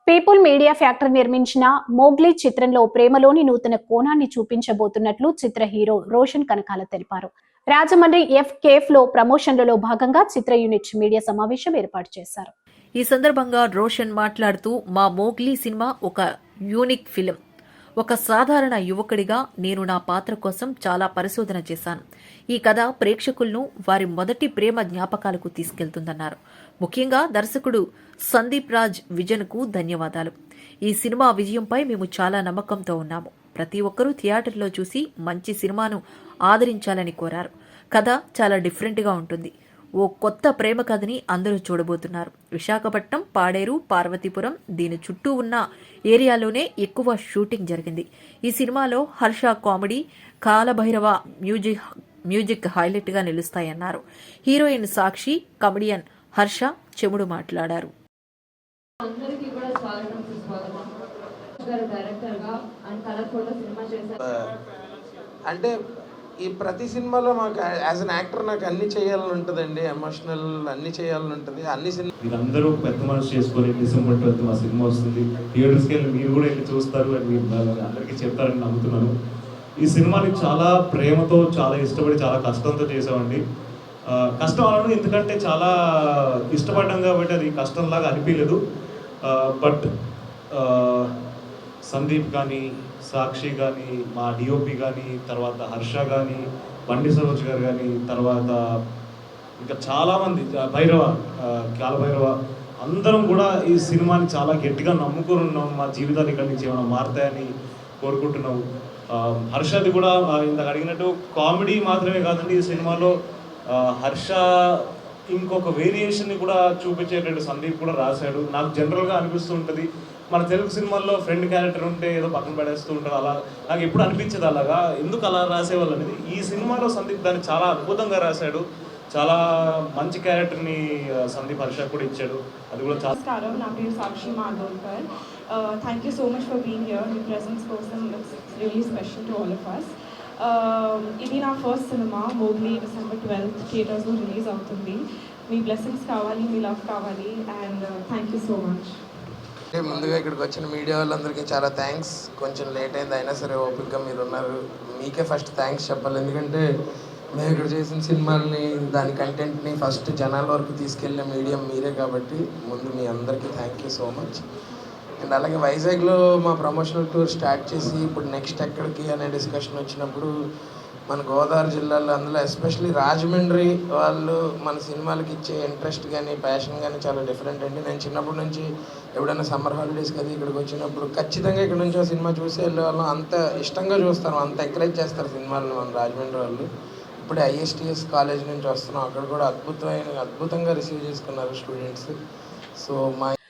People media factory నిర్మించిన Mowgli చిత్రంలో ప్రేమలోని నూతన కోణాన్ని చూపించబోతున్నట్లు చిత్ర హీరో రోషన్ కనకాల తెలిపారు. రాజమండ్రి ఎఫ్ కేఫ్ లో ప్రమోషన్లలో భాగంగా చిత్ర యూనిట్ మీడియా సమావేశం ఏర్పాటు చేశారు. ఈ సందర్భంగా రోషన్ మాట్లాడుతూ, మా మోగ్లీ సినిమా ఒక యూనిక్ ఫిలిం. ఒక సాధారణ యువకుడిగా నేను నా పాత్ర కోసం చాలా పరిశోధన చేశాను. ఈ కథ ప్రేక్షకులను వారి మొదటి ప్రేమ జ్ఞాపకాలకు తీసుకెళ్తుందన్నారు. ముఖ్యంగా దర్శకుడు సందీప్ రాజ్ విజన్కు ధన్యవాదాలు. ఈ సినిమా విజయంపై మేము చాలా నమ్మకంతో ఉన్నాము. ప్రతి ఒక్కరూ థియేటర్లో చూసి మంచి సినిమాను ఆదరించాలని కోరారు. కథ చాలా డిఫరెంట్గా ఉంటుంది. ఓ కొత్త ప్రేమ కథని అందరూ చూడబోతున్నారు. విశాఖపట్నం, పాడేరు, పార్వతీపురం, దీని చుట్టూ ఉన్న ఏరియాలోనే ఎక్కువ షూటింగ్ జరిగింది. ఈ సినిమాలో హర్ష కామెడీ, కాలభైరవ మ్యూజిక్ హైలైట్గా నిలుస్తాయన్నారు. హీరోయిన్ సాక్షి, కమెడియన్ హర్ష చెముడు మాట్లాడారు. అంటే ఈ ప్రతి సినిమాలో మాకు యాజ్ అన్ యాక్టర్ నాకు అన్ని చేయాలని ఉంటుందండి. ఎమోషనల్ అన్ని చేయాలని ఉంటుంది. అన్ని సినిమా మీరందరూ పెద్ద మనసు చేసుకొని డిసెంబర్ 12 మా సినిమా వస్తుంది. థియేటర్స్కి వెళ్ళి మీరు కూడా వెళ్ళి చూస్తారు అని మీరు అందరికీ చెప్తారని నమ్ముతున్నాను. ఈ సినిమాని చాలా ప్రేమతో, చాలా ఇష్టపడి, చాలా కష్టంతో చేసామండి. కష్టం అనను ఎందుకంటే చాలా ఇష్టపడ్డాం కాబట్టి అది కష్టంలాగా అనిపించలేదు. బట్ సందీప్ కానీ, సాక్షి కానీ, మా డిఓపి కానీ, తర్వాత హర్ష కానీ, బండి సరోజ్ గారు కానీ, తర్వాత ఇంకా చాలామంది కాలభైరవ అందరం కూడా ఈ సినిమాని చాలా గట్టిగా నమ్ముకొని ఉన్నాం. మా జీవితాలు ఇక్కడి నుంచి ఏమైనా మారుతాయని కోరుకుంటున్నాము. హర్షది కూడా ఇందాక అడిగినట్టు కామెడీ మాత్రమే కాదండి, ఈ సినిమాలో హర్ష ఇంకొక వేరియేషన్ని కూడా చూపించేటట్టు సందీప్ కూడా రాశాడు. నాకు జనరల్గా అనిపిస్తూ ఉంటుంది, మన తెలుగు సినిమాల్లో ఫ్రెండ్ క్యారెక్టర్ ఉంటే ఏదో పక్కన పడేస్తూ ఉంటారు. అలా నాకు ఎప్పుడు అనిపించదు అలాగా, ఎందుకు అలా రాసేవాళ్ళు అనేది. ఈ సినిమాలో సందీప్ దాన్ని చాలా అద్భుతంగా రాశాడు. చాలా మంచి క్యారెక్టర్ని సందీప్ హర్ష కూడా ఇచ్చాడు. అది కూడా చాలా. నమస్కారం, నా పేరు Sakshi Madholkar. Thank you so much for being here. మీ ప్రెజెన్స్ కోసం it's really special to all of us. ఇది నా first cinema Mowgli. December 12th థియేటర్స్లో రిలీజ్ అవుతుంది. మీ బ్లెస్సింగ్స్ కావాలి, మీ లవ్ కావాలి, and thank you so much. ముందుగా ఇక్కడికి వచ్చిన మీడియా వాళ్ళందరికీ చాలా థ్యాంక్స్. కొంచెం లేట్ అయింది, అయినా సరే ఓపికగా మీరు ఉన్నారు. మీకే ఫస్ట్ థ్యాంక్స్ చెప్పాలి, ఎందుకంటే మేము ఇక్కడ చేసిన సినిమాల్ని, దాని కంటెంట్ని ఫస్ట్ జనాల వరకు తీసుకెళ్ళే మీడియం మీరే కాబట్టి ముందు మీ అందరికీ thank you so much. And అలాగే వైజాగ్లో మా ప్రమోషనల్ టూర్ స్టార్ట్ చేసి ఇప్పుడు నెక్స్ట్ ఎక్కడికి అనే డిస్కషన్ వచ్చినప్పుడు మన గోదావరి జిల్లాలో, అందులో ఎస్పెషలీ రాజమండ్రి వాళ్ళు మన సినిమాలకి ఇచ్చే ఇంట్రెస్ట్ కానీ, ప్యాషన్ కానీ చాలా డిఫరెంట్ అండి. నేను చిన్నప్పటి నుంచి ఎప్పుడైనా సమ్మర్ హాలిడేస్కి అది ఇక్కడికి వచ్చినప్పుడు ఖచ్చితంగా ఇక్కడ నుంచి ఆ సినిమా చూసి వెళ్ళే వాళ్ళం. అంత ఇష్టంగా చూస్తాను, అంత ఎంకరేజ్ చేస్తారు సినిమాలను మన రాజమండ్రి వాళ్ళు. ఇప్పుడే ISTS కాలేజ్ నుంచి వస్తున్నాం, అక్కడ కూడా అద్భుతంగా రిసీవ్ చేసుకున్నారు స్టూడెంట్స్. సో మా